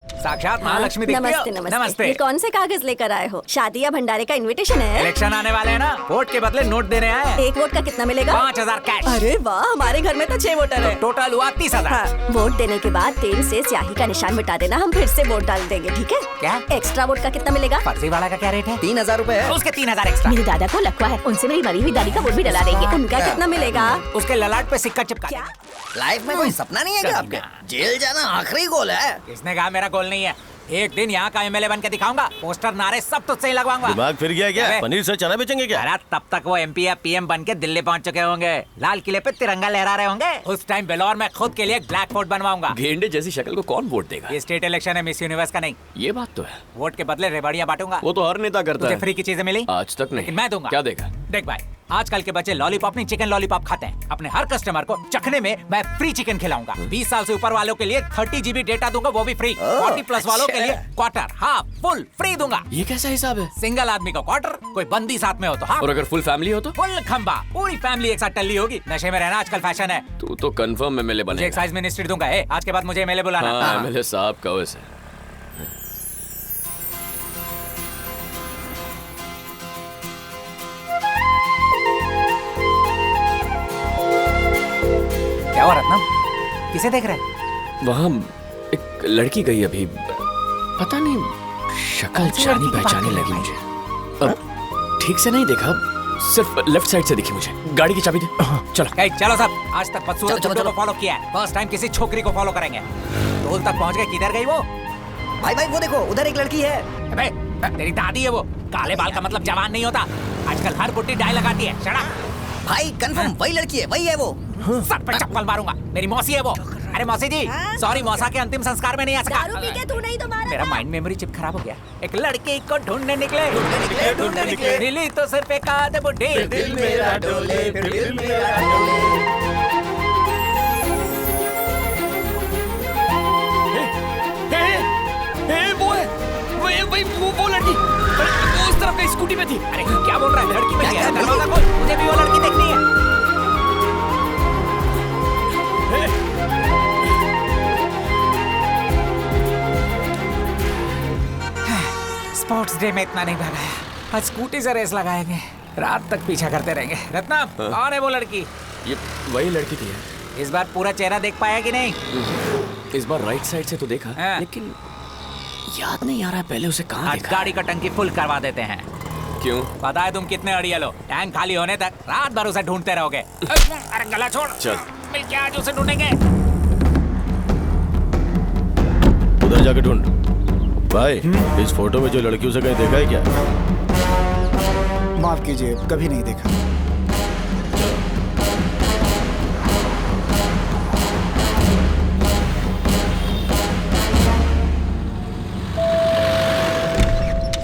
साक्षात महालक्ष्मी दिखती हो। नमस्ते नमस्ते। नमस्ते। ये कौन से कागज लेकर आए हो? शादी या भंडारे का इनविटेशन है? इलेक्शन आने वाले हैं ना, वोट के बदले नोट देने आए हैं। एक वोट का कितना मिलेगा? 5000 कैश। अरे वाह, हमारे घर में तो 6 वोटर है। टोटल हुआ 30,000। हाँ, वोट देने के बाद तेल से स्याही का निशान मिटा देना, हम फिर से वोट डाल देंगे, ठीक है? क्या? एक्स्ट्रा वोट का कितना मिलेगा? फर्जी वाला का क्या रेट है? 3000 रूपए है। उसके 3000 एक्स्ट्रा। मेरे दादा को लकवा है, उनसे मेरी मरी हुई दादी का वोट भी डला देंगे। उनका कितना मिलेगा? उसके ललाट पे सिक्का चिपका क्या? लाइफ में कोई सपना नहीं है क्या आपके? जेल जाना आखिरी गोल है। किसने कहा मेरा गोल नहीं है? एक दिन यहाँ का एमएलए बन के दिखाऊंगा, पोस्टर नारे सब तुझसे ही लगवाऊंगा। दिमाग फिर गया क्या? अबे। पनीर से चना बेचेंगे क्या? अरे तब तक वो एमपी या पीएम बन के दिल्ली पहुंच चुके होंगे, लाल किले पे तिरंगा लहरा रहे होंगे। उस टाइम बेलौर में खुद के लिए एक ब्लैक फोर्ट बनवाऊंगा। गेंडे जैसी शक्ल को कौन वोट देगा? ये स्टेट इलेक्शन है, मिस यूनिवर्स का नहीं। ये बात तो है। वोट के बदले रेबड़ियां बांटूंगा। वो तो हर नेता करता तुझे है। फ्री की चीजें मिली? आज तक नहीं। लेकिन मैं दूंगा। क्या देगा? देख भाई, आजकल के बच्चे लॉलीपॉप नहीं चिकन लॉलीपॉप खाते हैं। अपने हर कस्टमर को चखने में मैं फ्री चिकन खिलाऊंगा। 20 साल से ऊपर वालों के लिए 30 GB डेटा दूंगा, वो भी फ्री। 40 प्लस वालों के लिए क्वार्टर, हाफ, फुल फ्री दूंगा। ये कैसा हिसाब है? सिंगल आदमी को क्वार्टर, कोई बंदी साथ में हो तो हाफ, और अगर फुल फैमिली हो तो? फुल खंबा। पूरी फैमिली एक साथ टल्ली होगी। नशे में रहना आजकल फैशन है। तू तो कंफर्म एमएलए मुझे बनेगा। एक्साइज मिनिस्ट्री दूंगा। आज के बाद मुझे एमएलए बुलाना। हाँ, एमएलए साहब का वैसे। क्या हुआ रत्नम? किसे देख रहे? वहाँ एक लड़की गई अभी, पता नहीं शक्ल जानी पहचानी लगी मुझे। अब ठीक से नहीं देखा, सिर्फ लेफ्ट साइड से दिखी मुझे। गाड़ी की चाबी दे। चलो। चलो सब, आज तक बदसूरत चलो, गुंडों चलो। को फॉलो किया है। फर्स्ट टाइम किसी छोकरी को फॉलो करेंगे। टोल तक पहुंच गए, किधर गई वो? भाई भाई वो देखो, उधर एक लड़की है। अबे, तेरी दादी है वो। काले बाल का मतलब जवान नहीं होता। आजकल हर बुड्ढी डाई लगाती है। शड़ा भाई कंफर्म वही लड़की है, वही है वो। सर पे चप्पल मारूंगा। मेरी मौसी है वो। अरे मौसी जी, सॉरी, मौसा के अंतिम संस्कार में नहीं आ दारू पी सका। के तू नहीं तो मारा मेरा था। माइंड मेमोरी चिप खराब हो गया। एक लड़की को ढूंढने निकले, मिली तो सिर पे काद बुड्ढी। दिल मेरा डोले, फिर दिल मेरा डोले। वो लड़की उस तरफ का स्कूटी में थी। अरे क्या बोल रहा है? लड़की में है, दरवाजा खोल, मुझे भी वो लड़की देखनी है। स्पोर्ट्स डे में इतना नहीं भगाया, आज स्कूटी से रेस लगाएंगे। रात तक पीछा करते रहेंगे। रत्नम, कौन है वो लड़की? ये वही लड़की थी। इस बार पूरा चेहरा देख पाया कि नहीं? इस बार राइट साइड से तो देखा, हाँ। लेकिन याद नहीं आ रहा है पहले उसे कहाँ आज देखा। गाड़ी का टंकी फुल करवा देते हैं। क्यों? पता है तुम कितने अड़ियल हो? टैंक खाली होने तक रात भर उसे ढूंढते रहोगे। अरे गला छोड़। चल। मिलके आज उसे ढूंढेंगे। उधर जाके ढूंढ। भाई, इस फोटो में जो लड़की उसे कहीं देखा है क्या? माफ कीजिए, कभी नहीं देखा।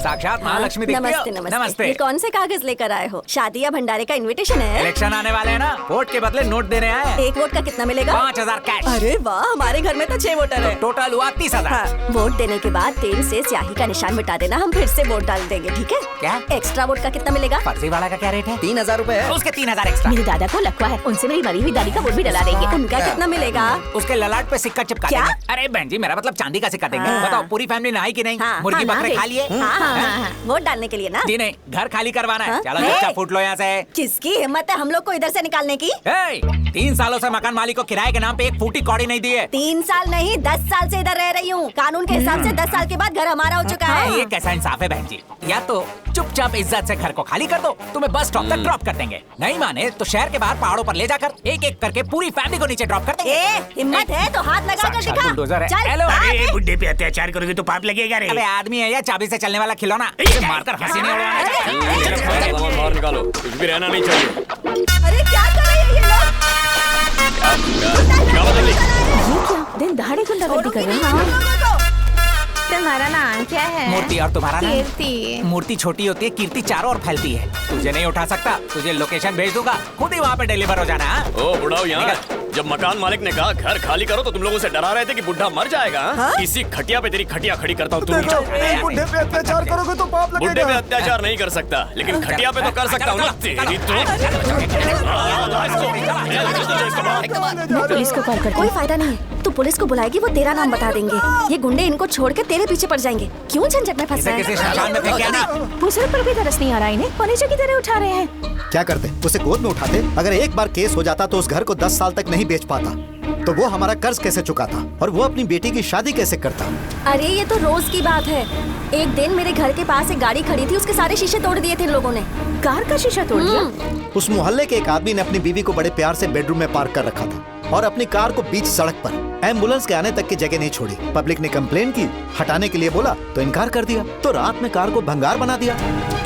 साक्षात महालक्ष्मी दिखती हो। नमस्ते नमस्ते। नमस्ते। ये कौन से कागज लेकर आए हो? शादी या भंडारे का इनविटेशन है? इलेक्शन आने वाले हैं ना, वोट के बदले नोट देने आए हैं। एक वोट का कितना मिलेगा? 5000 कैश। अरे वाह, हमारे घर में तो 6 वोटर है। टोटल हुआ 30,000। हाँ, वोट देने के बाद तेल से स्याही का निशान मिटा देना, हम फिर से वोट डाल देंगे, ठीक है? क्या? एक्स्ट्रा वोट का कितना मिलेगा? फर्जी वाला का क्या रेट है? 3000 रूपए है। उसके 3000 एक्स्ट्रा। मेरे दादा को लकवा है, उनसे मेरी मरी हुई दादी का वोट भी डला देंगे। उनका कितना मिलेगा? उसके ललाट पे सिक्का चिपका क्या? देंगे। अरे बहन जी, मेरा मतलब चांदी का सिक्का देंगे। हाँ। बताओ, पूरी फैमिली नहाई कि नहीं? हाँ, मुर्गी हाँ, बकरे ना खा गई। लिए? हाँ, वोट डालने के लिए ना? जी नहीं, घर खाली करवाना है। हाँ? चलो है? चुपचाप फूट लो यहाँ से। किसकी हिम्मत है हम लोग को इधर से निकालने की? 3 सालों से मकान मालिक को किराए के नाम पे एक फूटी कौड़ी नहीं दी है। 3 साल नहीं, 10 साल से इधर रह रही हूँ। कानून के हिसाब से 10 साल के बाद घर हमारा हो चुका है। ये कैसा इंसाफ है बहन जी? या तो चुपचाप इज्जत से घर को खाली कर दो, तुम्हें बस स्टॉप तक ड्रॉप कर देंगे। नहीं माने तो शहर के बाहर पहाड़ों पर ले जाकर एक एक करके पूरी फैमिली को नीचे ड्रॉप कर देंगे। हिम्मत है तो हाथ लगा कर साक्षात दिखा। बुलडोजर है। चल, हेलो। भाग। अरे बुड्ढे पे अत्याचार करोगे तो पाप लगेगा रे। अबे आदमी है या चाबी से चलने वाला खिलौना? इसे मारकर हंसी नहीं उड़वाना चाहिए। बाहर निकालो, कुछ भी रहना नहीं चाहिए। अरे क्या कर रहे हैं ये लोग? निकालो जल्दी। ये क्या? दिन दहाड़े गुंडागर्दी कर रहे हैं। तुम्हारा नाम क्या है? मूर्ति। और तुम्हारा नाम? कीर्ति। मूर्ति छोटी होती है, कीर्ति चारों ओर फैलती है। तुझे नहीं उठा सकता, तुझे लोकेशन भेज दूंगा, खुद ही वहाँ पे डिलीवर हो जाना। हाँ? ओ बुढ़ाओ यहाँ। जब मकान मालिक ने कहा घर खाली करो तो तुम लोगों से डरा रहे थे कि बुढ़ा मर जाएगा। हाँ? इसी खटिया पे तेरी खटिया खड़ी करता हूँ। तुम बुढ़े पे अत्याचार करोगे तो पाप बुढ़े पे अत्याचार नहीं कर सकता, लेकिन खटिया पे तो कर सकता हूँ ना। तेरी तो मैं पुलिस को कॉल कर। कोई फायदा नहीं है, तू पुलिस को बुलाएगी वो तेरा नाम बता देंगे। ये गुंडे इनको छोड़ के तेरे पीछे पड़ जाएंगे। क्यों झंझट में फंसा है? पूछने पर भी तरस नहीं आ रहा इन्हें, फर्नीचर की तरह उठा रहे हैं। क्या करते? उसे गोद में उठाते। अगर एक बार केस हो जाता तो उस घर को 10 साल तक नहीं बेच पाता, तो वो हमारा कर्ज कैसे चुकाता और वो अपनी बेटी की शादी कैसे करता? अरे ये तो रोज की बात है। एक दिन मेरे घर के पास एक गाड़ी खड़ी थी, उसके सारे शीशे तोड़ दिए थे इन लोगों ने। कार का शीशा तोड़ दिया? उस मोहल्ले के एक आदमी ने अपनी बीवी को बड़े प्यार से बेडरूम में पार्क कर रखा था और अपनी कार को बीच सड़क पर एम्बुलेंस के आने तक की जगह नहीं छोड़ी। पब्लिक ने कंप्लेन की, हटाने के लिए बोला तो इनकार कर दिया, तो रात में कार को भंगार बना दिया।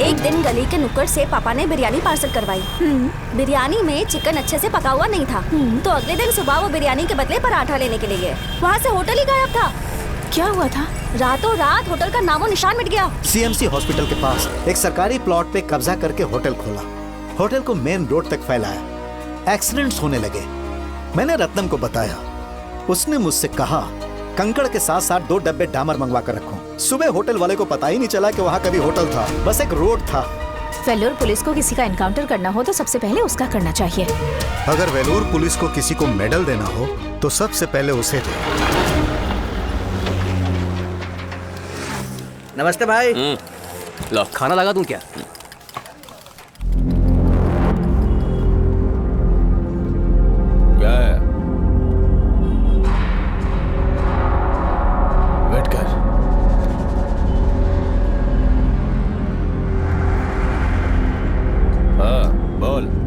एक दिन गली के नुक्कड़ से पापा ने बिरयानी पार्सल करवाई। बिरयानी में चिकन अच्छे से पका हुआ नहीं था, तो अगले दिन सुबह वो बिरयानी के बदले पराठा लेने के लिए गए। वहाँ से होटल ही गायब था। क्या हुआ था? रातों रात होटल का नामो निशान मिट गया। सीएमसी हॉस्पिटल के पास एक सरकारी प्लॉट पे कब्जा करके होटल खोला। होटल को मेन रोड तक फैलाया। एक्सीडेंट्स होने लगे। मैंने रत्नम को बताया, उसने मुझसे कहा कंकड़ के साथ साथ 2 डब्बे डामर मंगवा कर रखो। सुबह होटल वाले को पता ही नहीं चला कि वहाँ कभी होटल था, बस एक रोड था। वेल्लोर पुलिस को किसी का एनकाउंटर करना हो तो सबसे पहले उसका करना चाहिए। अगर वेल्लोर पुलिस को किसी को मेडल देना हो तो सबसे पहले उसे दे। नमस्ते भाई। लो खाना लगा दूं क्या? क्या है? वेट कर। हाँ बोल।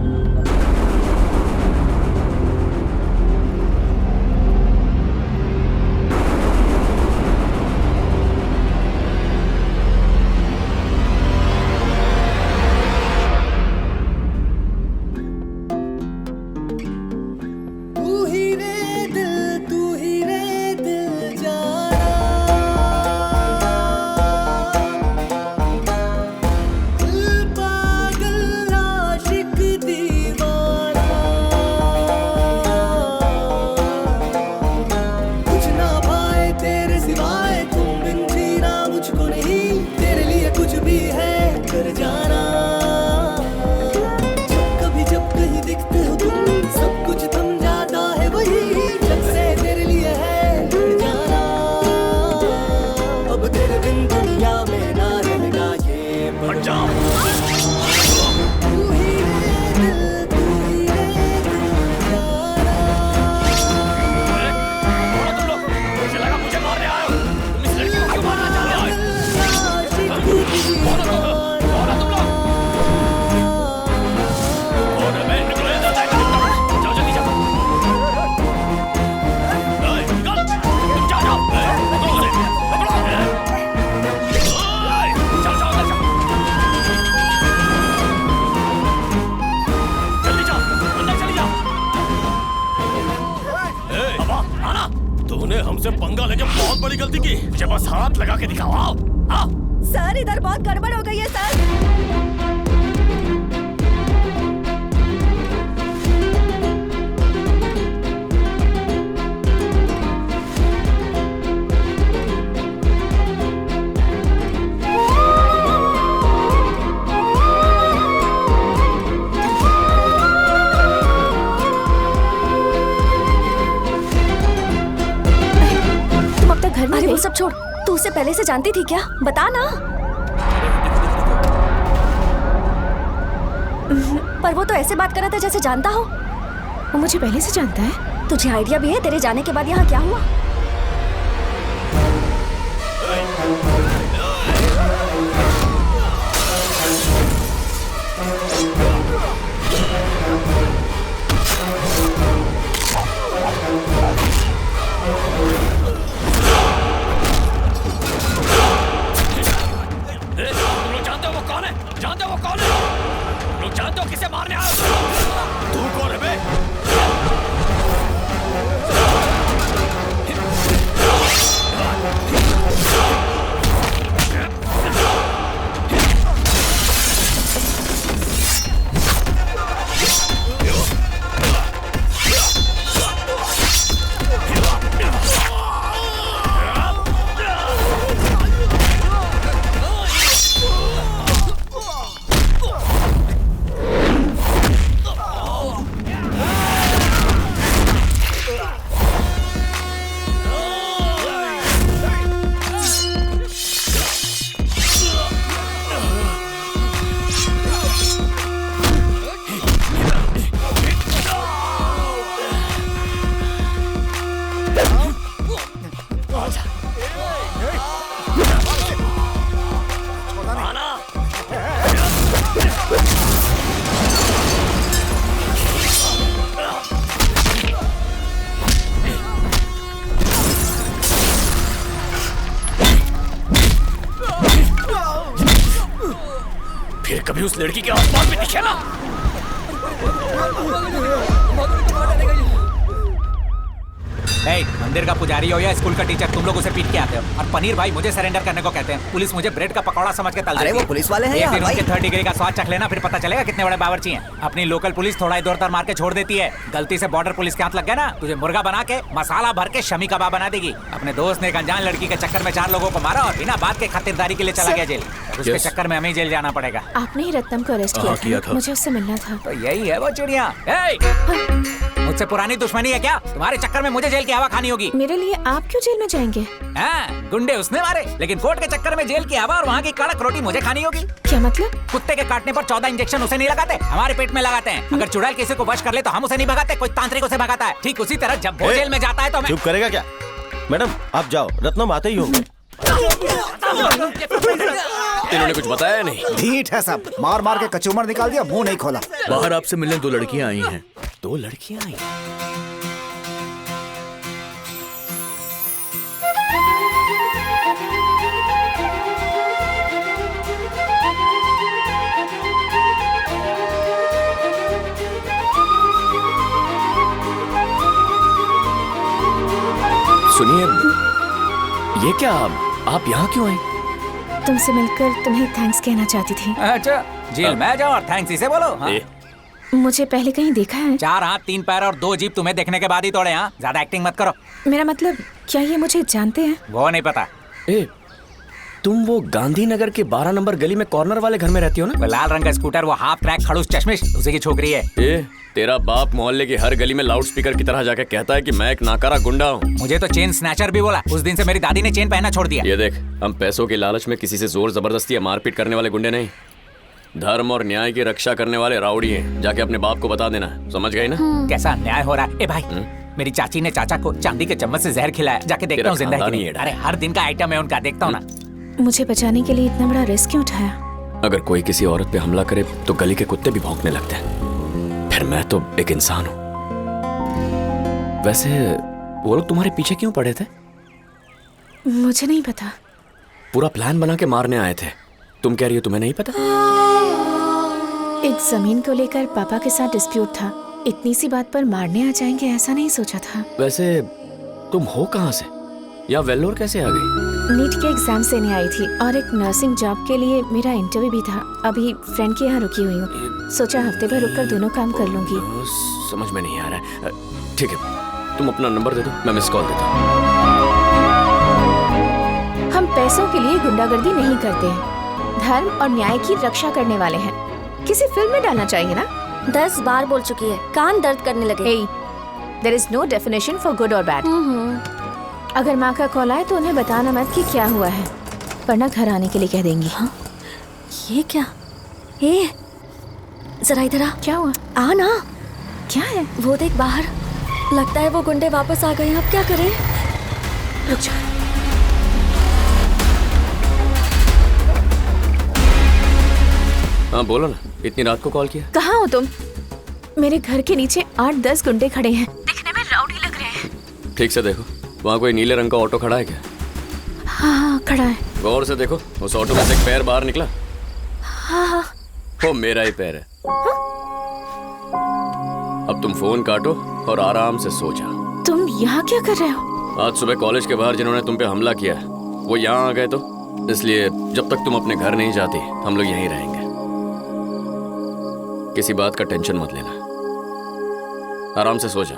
हमसे पंगा लेके बहुत बड़ी गलती की। मुझे बस हाथ लगा के दिखाओ। आओ आओ। सर इधर बहुत गड़बड़ हो गई है सर। अरे वो सब छोड़, तू उसे पहले से जानती थी क्या? बता ना। पर वो तो ऐसे बात कर रहा था जैसे जानता हो। वो मुझे पहले से जानता है? तुझे आइडिया भी है तेरे जाने के बाद यहाँ क्या हुआ? किसे मारने आया? तू कौन है बे? कभी उस लड़की के आसपास में दिखे ना। मंदिर का पुजारी हो या स्कूल का टीचर, तुम लोग उसे पीट के आते हो और पनीर भाई मुझे सरेंडर करने को कहते हैं। पुलिस मुझे ब्रेड का पकौड़ा समझ के तल देती है। अरे वो पुलिस वाले हैं एक या दिन भाई? उनके 3rd डिग्री का स्वाद चख लेना, फिर पता चलेगा कितने बड़े बावर्ची हैं। अपनी लोकल पुलिस थोड़ा इधर उधर मार के छोड़ देती है। गलती से बॉर्डर पुलिस के हाथ लग गया ना, तुझे मुर्गा बना के मसाला भर के शमी कबाब बना देगी। अपने दोस्त ने एक अनजान लड़की के चक्कर में 4 लोगों को मारा और बिना बात के खातिरदारी के लिए चला गया जेल। उसके चक्कर में हमें जेल जाना पड़ेगा। आपने ही रत्नम को अरेस्ट किया था। मुझे उससे मिलना था। तो यही है वो चिड़िया। मुझसे पुरानी दुश्मनी है क्या? तुम्हारे चक्कर में मुझे जेल की हवा खानी होगी। मेरे लिए आप क्यों जेल में जाएंगे? हाँ, गुंडे उसने मारे, लेकिन कोर्ट के चक्कर में जेल की हवा और वहाँ की कड़क रोटी मुझे खानी होगी। क्या मतलब? कुत्ते के काटने पर 14 इंजेक्शन उसे नहीं लगाते, हमारे पेट में लगाते हैं। अगर चुड़ैल किसी को वश कर ले तो हम उसे नहीं भगाते, कोई तांत्रिक उसे भगाता है। ठीक उसी तरह जब वो जेल में जाता है तो चुप करेगा क्या? मैडम आप जाओ, रत्नम आते ही होंगे। इन्होंने कुछ बताया नहीं? ढीठ है सब, मार मार के कचूमर निकाल दिया, मुंह नहीं खोला। बाहर आपसे मिलने 2 लड़कियां आई हैं। 2 लड़कियां आई? सुनिए, ये क्या, आप यहाँ क्यों आए? तुमसे मिलकर तुम्हें थैंक्स कहना चाहती थी। अच्छा, जेल में जाओ और थैंक्स इसे बोलो। हाँ? मुझे पहले कहीं देखा है? 4 हाथ 3 पैर और 2 जीभ तुम्हें देखने के बाद ही तोड़े। हाँ, ज्यादा एक्टिंग मत करो। मेरा मतलब, क्या ये मुझे जानते हैं? वो नहीं पता। तुम वो गांधीनगर के 12 नंबर गली में कॉर्नर वाले घर में रहती हो ना? वो लाल रंग का स्कूटर, वो हाफ ट्रैक खड़ूस चश्मिश, उसी की छोकरी है। तेरा बाप मोहल्ले की हर गली में लाउड स्पीकर की तरह जाके कहता है कि मैं एक नाकारा गुंडा हूँ। मुझे तो चेन स्नैचर भी बोला। उस दिन से मेरी दादी ने चेन पहनना छोड़ दिया। ये देख, हम पैसों के लालच में किसी से जोर जबरदस्ती या मारपीट करने वाले गुंडे नहीं, धर्म और न्याय की रक्षा करने वाले राउडी हैं। जाके अपने बाप को बता देना, समझ गई ना? कैसा अन्याय हो रहा है? ए भाई, मेरी चाची ने चाचा को चांदी के चम्मच से जहर खिलाया। जाके देखता हूँ जिंदा है कि नहीं। अरे हर दिन का आइटम है उनका, देखता हूँ ना। मुझे बचाने के लिए इतना बड़ा रिस्क क्यों उठाया? अगर कोई किसी औरत पे हमला करे तो गली के कुत्ते भी भौंकने लगते हैं, फिर मैं तो एक इंसान हूँ। वैसे वो लोग तुम्हारे पीछे क्यों पड़े थे? मुझे नहीं पता। पूरा प्लान बना के मारने आए थे। तुम कह रही हो तुम्हें नहीं पता? एक जमीन को लेकर पापा के साथ डिस्प्यूट था। इतनी सी बात पर मारने आ जाएंगे ऐसा नहीं सोचा था। वैसे तुम हो कहाँ से या वेल्लोर कैसे आ गई? नीट के एग्जाम देने आई थी और एक नर्सिंग जॉब के लिए मेरा इंटरव्यू भी था। अभी फ्रेंड के यहाँ रुकी हुई हूँ। सोचा हफ्ते भर रुककर दोनों काम कर लूंगी। समझ में नहीं आ रहा है। ठीक है, तुम अपना नंबर दे दो, मैं मिस कॉल देता हूँ। हम पैसों के लिए गुंडागर्दी नहीं करते हैं, धर्म और न्याय की रक्षा करने वाले हैं। किसी फिल्म में डालना चाहिए ना। 10 बार बोल चुकी है, कान दर्द करने लगे। There is no definition for good or bad. अगर माँ का कॉल आए तो उन्हें बताना मत कि क्या हुआ है, वरना घर आने के लिए कह देंगी। हाँ? ये क्या? ए, जरा इधर आ। क्या हुआ? आ ना। क्या है? वो देख बाहर, लगता है वो गुंडे वापस आ गए हैं। अब क्या करें? रुक जा। हाँ बोलो ना, इतनी रात को कॉल किया? कहाँ हो तुम? मेरे घर के नीचे 8-10 गुंडे खड़े हैं, दिखने में राउडी लग रहे हैं। ठीक से देखो, वहाँ कोई नीले रंग का ऑटो खड़ा है क्या? हाँ खड़ा है। गौर से देखो, उस ऑटो में से एक पैर बाहर निकला। हाँ। वो मेरा ही पैर है। अब तुम फोन काटो और आराम से सो जाओ। तुम यहाँ क्या कर रहे हो? आज सुबह कॉलेज के बाहर जिन्होंने तुम पे हमला किया वो यहाँ आ गए, तो इसलिए जब तक तुम अपने घर नहीं जाती हम लोग यहीं रहेंगे। किसी बात का टेंशन मत लेना, आराम से सो जा।